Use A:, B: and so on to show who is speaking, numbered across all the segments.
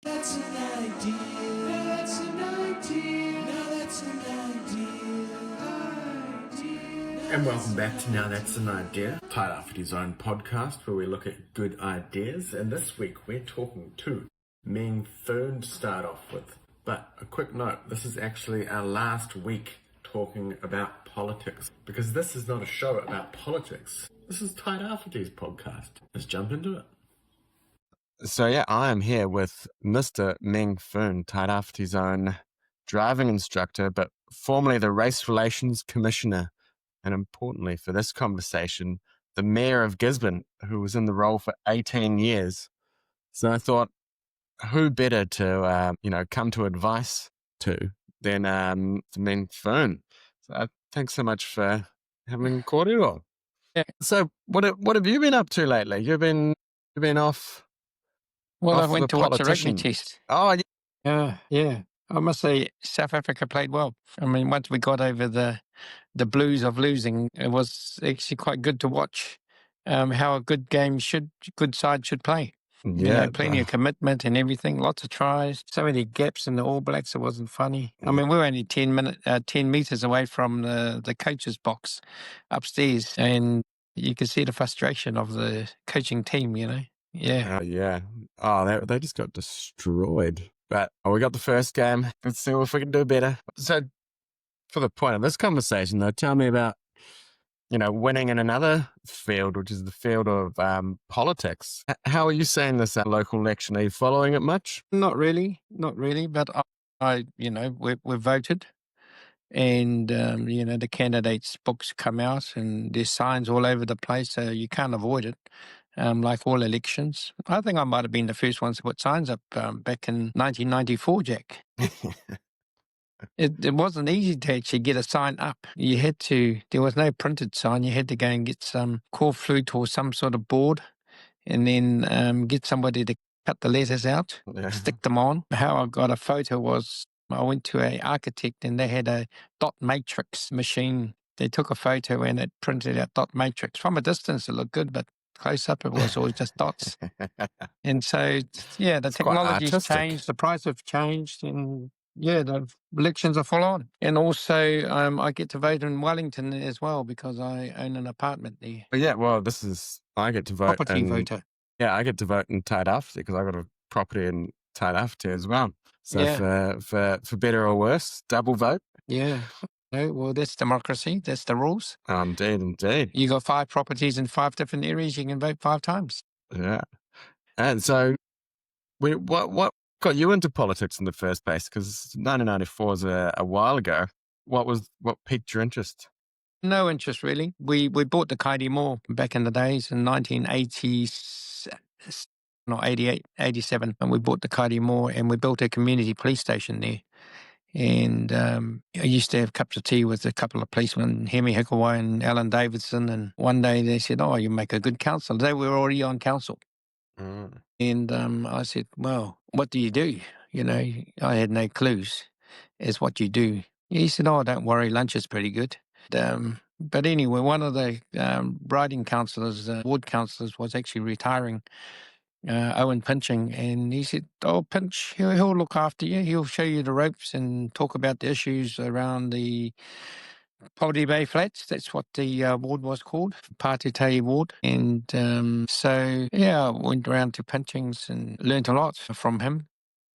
A: That's an idea. Now that's an idea. Now that's an idea.
B: And welcome back to Now That's an Idea, Tairāwhiti's own podcast where we look at good ideas. And this week we're talking to Meng Foon to start off with. But a quick note, this is actually our last week talking about politics, because this is not a show about politics. This is Tairāwhiti's podcast. Let's jump into it.
C: So yeah, I am here with Mr. Meng Foon, Tairāwhiti's own driving instructor, but formerly the Race Relations Commissioner, and importantly for this conversation, the Mayor of Gisborne, who was in the role for 18 years. So I thought, who better to come to advice to than Meng Foon? So thanks so much for having caught it all. Yeah. So what have you been up to lately? You've been off.
D: Well, I went to watch a rugby test.
C: Oh, yeah.
D: Yeah. I must say, South Africa played well. I mean, once we got over the blues of losing, it was actually quite good to watch how a good side should play.
C: Yeah,
D: plenty of commitment and everything, lots of tries, so many gaps in the All Blacks, it wasn't funny. I mean, we were only 10 meters away from the coach's box upstairs, and you could see the frustration of the coaching team, Yeah.
C: Yeah. Oh, they just got destroyed. But we got the first game. Let's see if we can do better. So, for the point of this conversation, though, tell me about, winning in another field, which is the field of politics. How are you seeing this local election? Are you following it much?
D: Not really. But we've voted. And, the candidates' books come out and there's signs all over the place, so you can't avoid it, like all elections. I think I might have been the first ones to put signs up back in 1994, Jack. It wasn't easy to actually get a sign up. There was no printed sign. You had to go and get some cork flute or some sort of board and then get somebody to cut the letters out, stick them on. How I got a photo was, I went to an architect and they had a dot matrix machine. They took a photo and it printed out dot matrix. From a distance, it looked good, but close up, it was always just dots. And so, the technology's changed, the price have changed, and the elections are full on. And also, I get to vote in Wellington as well because I own an apartment there.
C: But yeah, well, I get to vote.
D: Property voter.
C: Yeah, I get to vote in Tairāwhiti because I got a property in Tairāwhiti as well. So for better or worse, double vote.
D: Yeah. No, well, that's democracy. That's the rules.
C: Indeed.
D: You got 5 properties in 5 different areas. You can vote 5 times.
C: Yeah. And so, what got you into politics in the first place? Because 1994 is a while ago. What piqued your interest?
D: No interest, really. We bought the Kairi Moor back in the days in 1980. Not 88, 87, and we bought the Kairi Moor and we built a community police station there. And I used to have cups of tea with a couple of policemen, Hemi Hikawai and Alan Davidson, and one day they said, "Oh, you make a good councillor." They were already on council. And I said, "Well, what do you do?" I had no clues as what you do. He said, "Oh, don't worry, lunch is pretty good." But anyway, one of the riding councillors, ward councillors, was actually retiring, Owen Pinching, and he said, "Oh, Pinch, he'll look after you. He'll show you the ropes and talk about the issues around the Poverty Bay Flats." That's what the ward was called, Pātūtei Ward. And I went around to Pinching's and learnt a lot from him.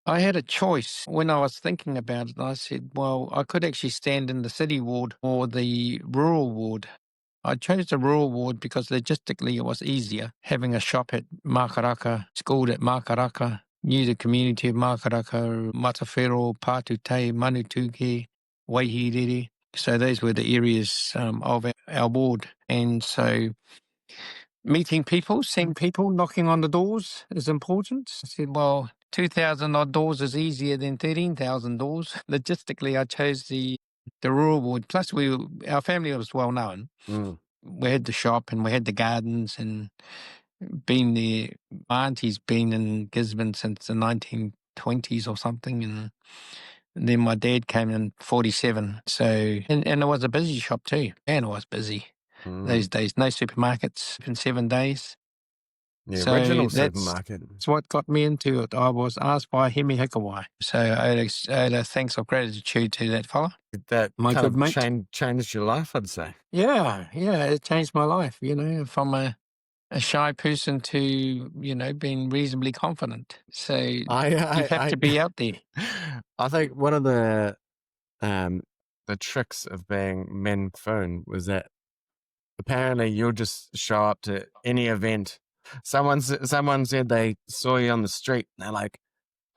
D: I had a choice when I was thinking about it. I said, well, I could actually stand in the city ward or the rural ward. I chose the rural ward because logistically it was easier. Having a shop at Makaraka, schooled at Makaraka, knew the community of Makaraka, Matawhero, Pātūtei, Manutuke, Waihirere. So those were the areas of our ward. And so meeting people, seeing people, knocking on the doors is important. I said, well, 2,000 odd doors is easier than 13,000 doors. Logistically, I chose the rural ward. Plus, our family was well known. We had the shop and we had the gardens and been there. My auntie's been in Gisborne since the 1920s or something, and then my dad came in 47. So and it was a busy shop too. And it was busy those days. No supermarkets in 7 days.
C: The
D: So
C: original
D: that's
C: supermarket.
D: what got me into it. I was asked by Hemi Hikawai. So I owe a thanks of gratitude to that fella.
C: That
D: My
C: kind
D: good
C: of
D: mate.
C: changed your life, I'd say.
D: Yeah, it changed my life, from a shy person to, being reasonably confident. So you have to be out there.
C: I think one of the tricks of being Meng Foon was that apparently you'll just show up to any event. Someone said they saw you on the street and they're like,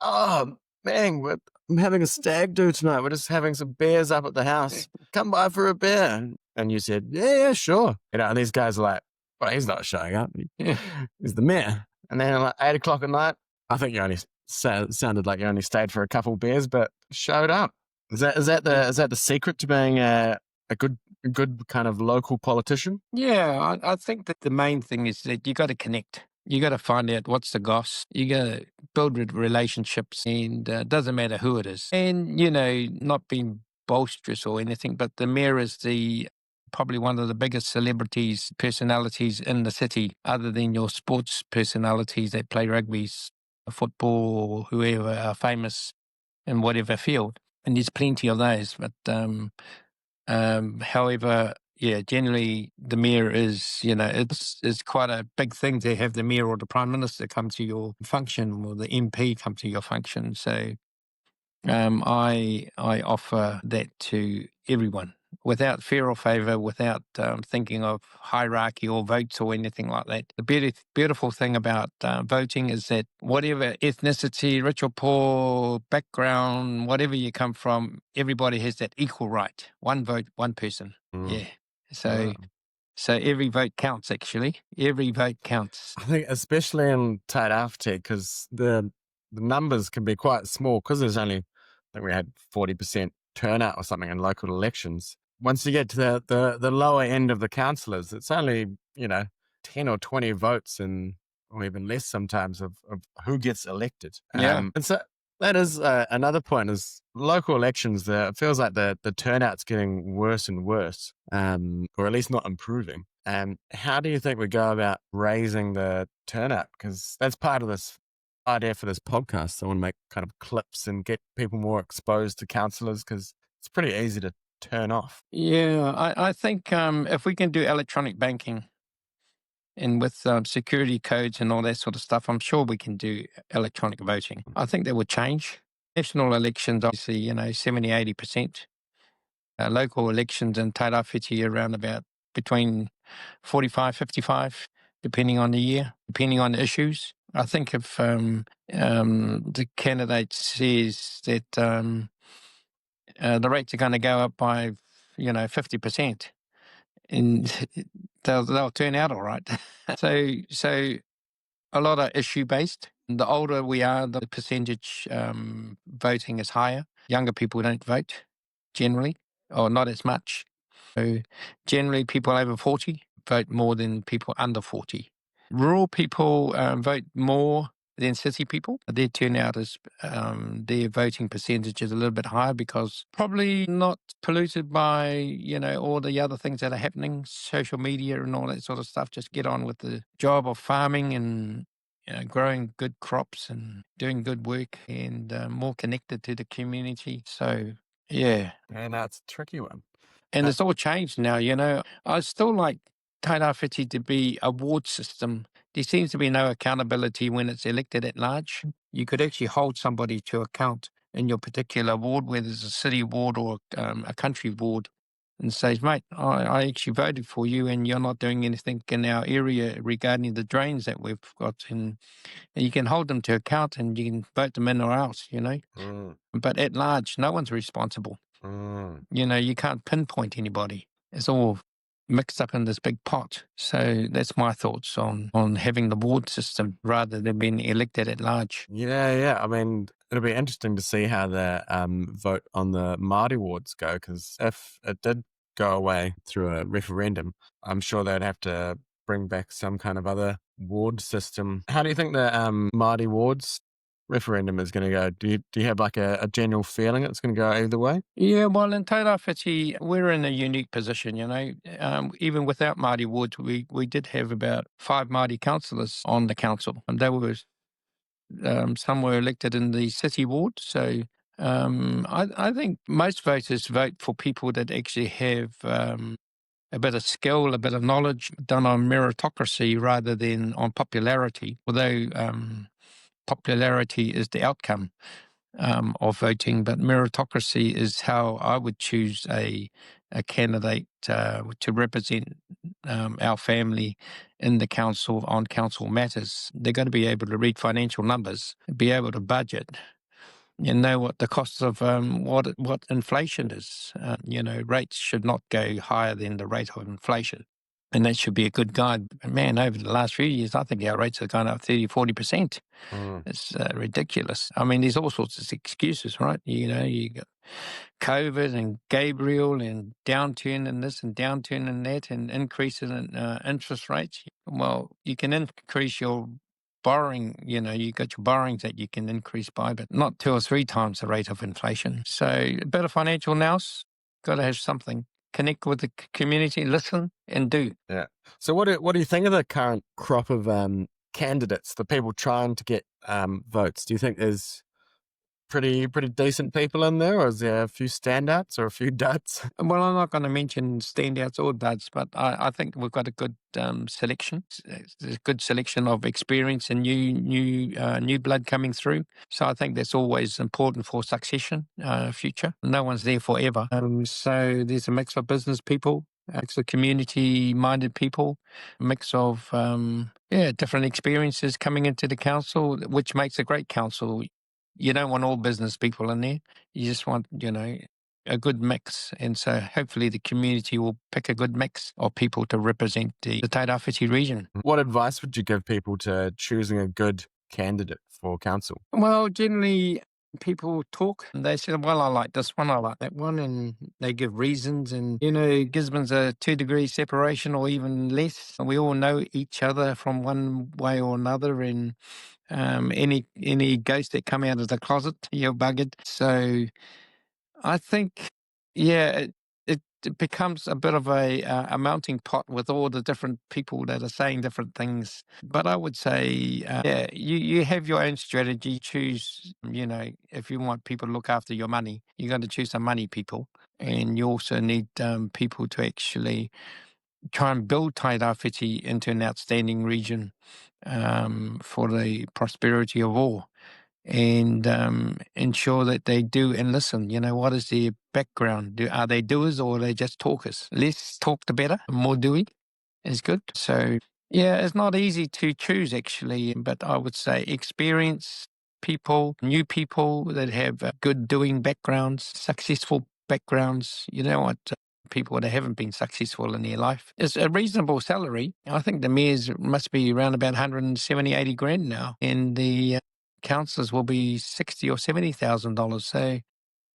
C: "Oh, Meng, I'm having a stag do tonight. We're just having some beers up at the house. Come by for a beer." And you said, yeah, sure. And these guys are like, well, he's not showing up. He's the mayor. And then at like 8 o'clock at night, I think you only sounded like you only stayed for a couple of beers, but showed up. Is that the secret to being a good kind of local politician?
D: Yeah, I think that the main thing is that you got to connect. You got to find out what's the goss. You got to build relationships, and it doesn't matter who it is. And not being boisterous or anything, but the mayor is probably one of the biggest personalities in the city, other than your sports personalities that play rugby, football, or whoever are famous in whatever field. And there's plenty of those, but however, yeah, generally the mayor is, it's quite a big thing to have the mayor or the prime minister come to your function, or the MP come to your function. So I offer that to everyone without fear or favour, without thinking of hierarchy or votes or anything like that. The beautiful thing about voting is that whatever ethnicity, rich or poor, background, whatever you come from, everybody has that equal right. One vote, one person. Yeah. So every vote counts, actually. Every vote counts.
C: I think especially in Tairāwhiti, because the numbers can be quite small, because there's only, I think we had 40% turnout or something in local elections. Once you get to the lower end of the councillors, it's only, 10 or 20 votes or even less sometimes of who gets elected.
D: Yeah.
C: And so that is another point is local elections, it feels like the turnout's getting worse and worse, or at least not improving. How do you think we go about raising the turnout? Because that's part of this idea for this podcast. I want to make kind of clips and get people more exposed to councillors, because it's pretty easy to turn off.
D: Yeah, I think if we can do electronic banking and with security codes and all that sort of stuff, I'm sure we can do electronic voting. I think that would change. National elections, obviously, 70, 80%. Local elections in Tairāwhiti around about between 45, 55, depending on the year, depending on the issues. I think if the candidate says that the rates are going to go up by, 50%, and they'll turn out all right. So a lot of issue based. The older we are, the percentage voting is higher. Younger people don't vote generally, or not as much. So generally, people over 40 vote more than people under 40. Rural people vote more than city people. Their turnout is, their voting percentage is a little bit higher, because probably not polluted by, all the other things that are happening, social media and all that sort of stuff. Just get on with the job of farming and growing good crops and doing good work, and more connected to the community. So, yeah.
C: And that's a tricky one.
D: And it's all changed now, I still like Tairāwhiti to be a ward system. There seems to be no accountability when it's elected at large. You could actually hold somebody to account in your particular ward, whether it's a city ward or a country ward, and says, mate, I actually voted for you and you're not doing anything in our area regarding the drains that we've got. And you can hold them to account, and you can vote them in or out, But at large, no one's responsible. You can't pinpoint anybody. It's all mixed up in this big pot. So that's my thoughts on having the ward system rather than being elected at large.
C: Yeah. I mean, it'll be interesting to see how the vote on the Māori wards go, because if it did go away through a referendum, I'm sure they'd have to bring back some kind of other ward system. How do you think the Māori wards referendum is going to go? Do you have like a general feeling it's going to go either way?
D: Yeah, well, in Tairāwhiti, we're in a unique position, even without Māori wards, we did have about 5 Māori councillors on the council, and they were some were elected in the city ward. So I think most voters vote for people that actually have a bit of skill, a bit of knowledge, done on meritocracy rather than on popularity, although popularity is the outcome of voting, but meritocracy is how I would choose a candidate to represent our family in the council on council matters. They're going to be able to read financial numbers, be able to budget, and know what the costs of what inflation is. Rates should not go higher than the rate of inflation. And that should be a good guide. Man, over the last few years, I think our rates have gone up 30-40%. It's ridiculous. I mean, there's all sorts of excuses, right? You got COVID and Gabriel and downturn and this and downturn and that and increase in interest rates. Well, you can increase your borrowing, you got your borrowings that you can increase by, but not 2 or 3 times the rate of inflation. So a bit of financial nous, got to have something. Connect with the community, listen, and do.
C: Yeah. So what do you think of the current crop of candidates, the people trying to get votes? Do you think there's pretty decent people in there, or is there a few standouts or a few duds?
D: Well, I'm not going to mention standouts or duds, but I think we've got a good selection. There's a good selection of experience and new blood coming through. So I think that's always important for succession, future. No one's there forever. So there's a mix of business people, a mix of community-minded people, a mix of different experiences coming into the council, which makes a great council. You don't want all business people in there. You just want, a good mix. And so hopefully the community will pick a good mix of people to represent the Tairāwhiti region.
C: What advice would you give people to choosing a good candidate for council?
D: Well, generally people talk and they say, well, I like this one, I like that one. And they give reasons. And, Gisborne's a 2-degree separation or even less. We all know each other from one way or another. And any ghosts that come out of the closet, you're buggered. So I think, it becomes a bit of a melting pot with all the different people that are saying different things. But I would say, you have your own strategy. Choose, if you want people to look after your money, you got to choose some money people. And you also need people to actually try and build Tairāwhiti into an outstanding region for the prosperity of all, and ensure that they do and listen. What is their background? Are they doers or are they just talkers? Less talk the better. More doing is good. So, it's not easy to choose actually, but I would say experience people, new people that have good doing backgrounds, successful backgrounds. People that haven't been successful in their life. It's a reasonable salary. I think the mayors must be around about 170, 80 grand now, and the councillors will be $60,000 or $70,000. So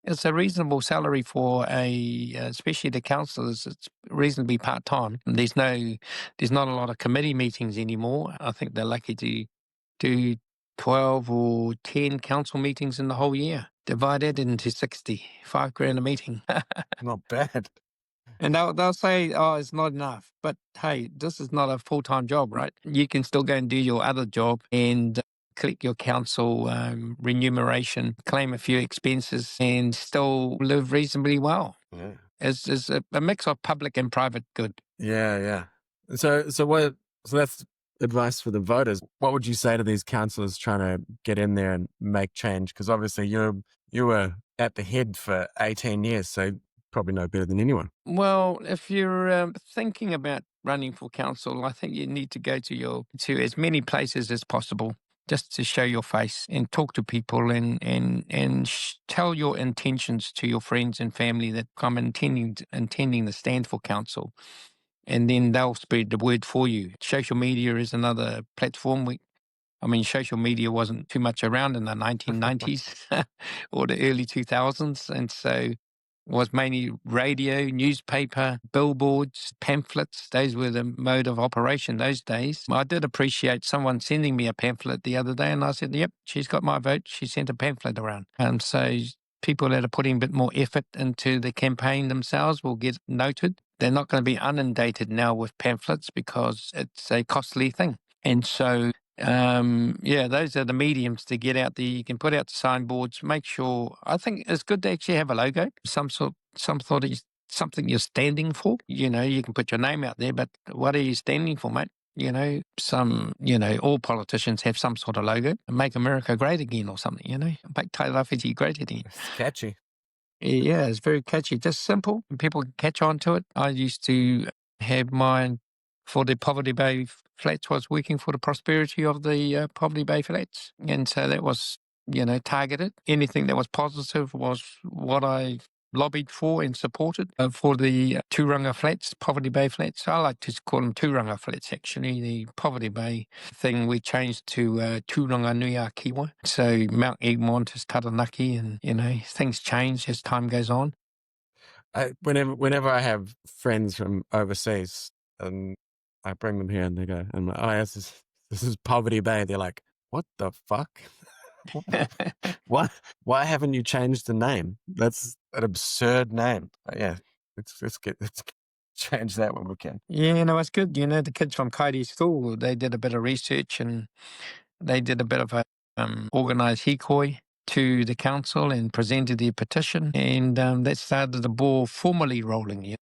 D: it's a reasonable salary for especially the councillors. It's reasonably part time. There's not a lot of committee meetings anymore. I think they're lucky to do 12 or 10 council meetings in the whole year. Divide that into 60, $5,000 a meeting.
C: Not bad.
D: And they'll say, oh, it's not enough. But hey, this is not a full-time job, right? You can still go and do your other job and collect your council remuneration, claim a few expenses, and still live reasonably well.
C: Yeah.
D: It's a mix of public and private good.
C: Yeah. So that's advice for the voters. What would you say to these councillors trying to get in there and make change? Because obviously you were at the head for 18 years, so probably know better than anyone.
D: Well, if you're thinking about running for council, I think you need to go to as many places as possible just to show your face and talk to people and tell your intentions to your friends and family that I'm intending to stand for council. And then they'll spread the word for you. Social media is another platform. Social media wasn't too much around in the 1990s or the early 2000s. And so was mainly radio, newspaper, billboards, pamphlets. Those were the mode of operation those days. I did appreciate someone sending me a pamphlet the other day, and I said, yep, she's got my vote. She sent a pamphlet around. So people that are putting a bit more effort into the campaign themselves will get noted. They're not going to be inundated now with pamphlets because it's a costly thing. And so those are the mediums to get out there. You can put out the signboards, make sure. I think it's good to actually have a logo, some sort of something you're standing for. You can put your name out there, but what are you standing for, mate? All politicians have some sort of logo. Make America great again or something, make Tairawhiti great again.
C: It's catchy.
D: Yeah, it's very catchy, just simple, and people can catch on to it. I used to have mine for the Poverty Bay Flats, was working for the prosperity of the Poverty Bay Flats. And so that was, targeted. Anything that was positive was what I lobbied for and supported for the Turanga Flats, Poverty Bay Flats. I like to call them Turanga Flats, actually. The Poverty Bay thing we changed to Turanga Nui a Kiwa. So Mount Egmont is Taranaki, and, things change as time goes on.
C: Whenever I have friends from overseas and I bring them here and they go, and oh, yes, this is Poverty Bay. They're like, what the fuck? Why haven't you changed the name? That's an absurd name. Yeah, let's change that when we can.
D: Yeah, no, it's good. The kids from Kairi School, they did a bit of research and they did a bit of a organised hikoi to the council and presented their petition, and that started the ball formally rolling. Yeah.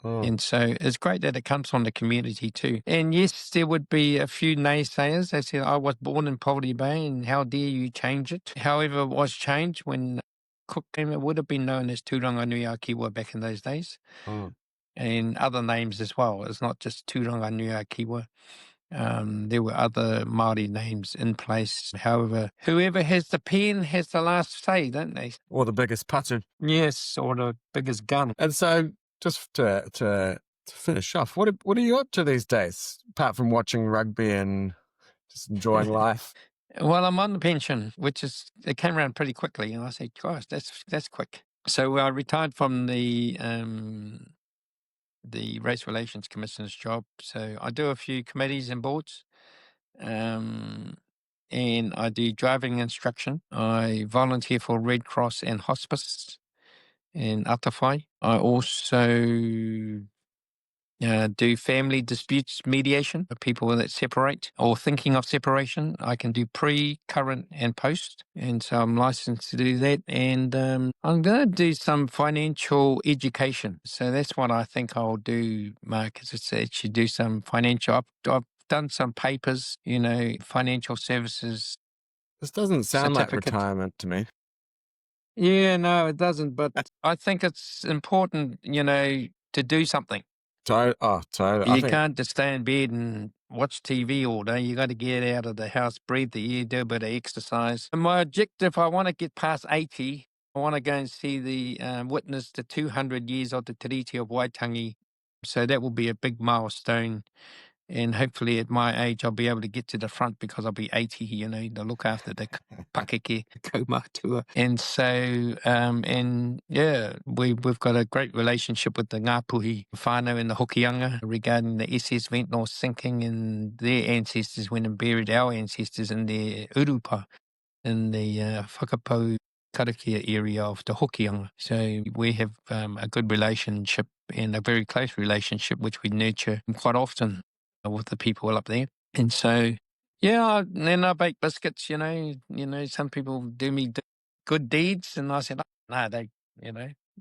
D: And so it's great that it comes from the community too. And yes, there would be a few naysayers. They said, I was born in Poverty Bay and how dare you change it? However, it was changed when Cook came. It would have been known as Turanga Nui a Kiwa back in those days. And other names as well. It's not just Turanga Nui a Kiwa. There were other Māori names in place. However, whoever has the pen has the last say, don't they?
C: Or the biggest putter.
D: Yes, or the biggest gun.
C: And so just to finish off, what are you up to these days, apart from watching rugby and just enjoying life?
D: Well, I'm on the pension, it came around pretty quickly, and I said, gosh, that's quick. So I retired from the Race Relations Commissioner's job. So I do a few committees and boards, and I do driving instruction. I volunteer for Red Cross and Hospice in Atawhai. I also do family disputes mediation for people that separate or thinking of separation. I can do pre, current, and post, and so I'm licensed to do that. And I'm going to do some financial education. So that's what I think I'll do, Mark, is it's actually do some financial. I've done some papers, financial services.
C: This doesn't sound like retirement to me.
D: Yeah, no, it doesn't. But I think it's important, to do something.
C: Totally.
D: You can't just stay in bed and watch TV all day. You got to get out of the house, breathe the air, do a bit of exercise. And my objective, I want to get past 80. I want to go and see witness the 200 years of the Tiriti of Waitangi. So that will be a big milestone. And hopefully at my age, I'll be able to get to the front because I'll be 80, to look after the pakeke kaumatua. And so, we've got a great relationship with the Ngāpuhi whānau in the Hokianga regarding the SS Ventnor sinking, and their ancestors went and buried our ancestors in their urupa in the Whakapau Karakia area of the Hokianga. So we have a good relationship and a very close relationship, which we nurture quite often with the people up there. And so, then I bake biscuits, some people do me good deeds, and I said, no,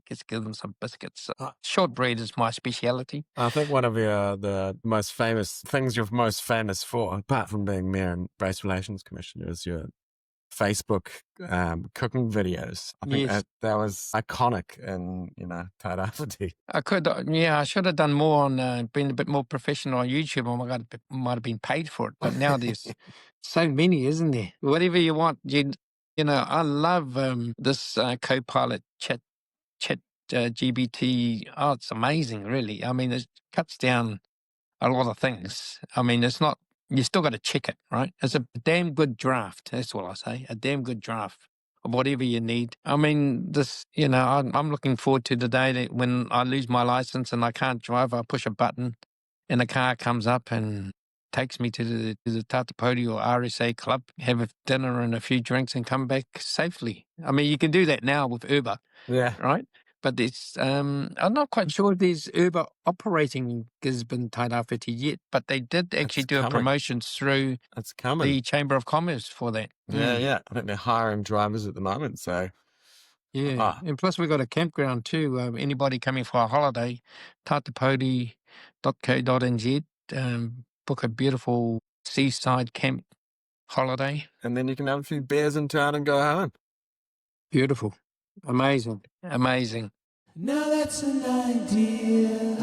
D: just give them some biscuits. Shortbread is my speciality.
C: I think one of the most famous things you're most famous for, apart from being Mayor and Race Relations Commissioner, is your Facebook cooking videos. I think that was iconic in, Tairāwhiti.
D: I should have done more on being a bit more professional on YouTube. I might have been paid for it, but now there's so many, isn't there? Whatever you want, I love this co-pilot chat GBT. Oh, it's amazing, really. I mean, it cuts down a lot of things. I mean, it's not. You still got to check it, right? It's a damn good draft. That's what I say. A damn good draft whatever you need. I mean, this, I'm looking forward to the day that when I lose my license and I can't drive, I push a button and a car comes up and takes me to the Tairāwhiti or RSA club, have a dinner and a few drinks and come back safely. I mean, you can do that now with Uber,
C: Yeah.
D: right? But it's, I'm not quite sure if there's Uber operating in Gisborne, Tairāwhiti yet, but they did actually
C: It's
D: do a
C: coming.
D: promotion through
C: It's coming.
D: the Chamber of Commerce for that.
C: Yeah, yeah. I think they're hiring drivers at the moment. So,
D: Yeah, and plus we've got a campground too. Anybody coming for a holiday, tairāwhiti.co.nz, book a beautiful seaside camp holiday.
C: and then you can have a few beers in town and go home.
D: Beautiful. Amazing. Amazing.
A: Now that's an idea.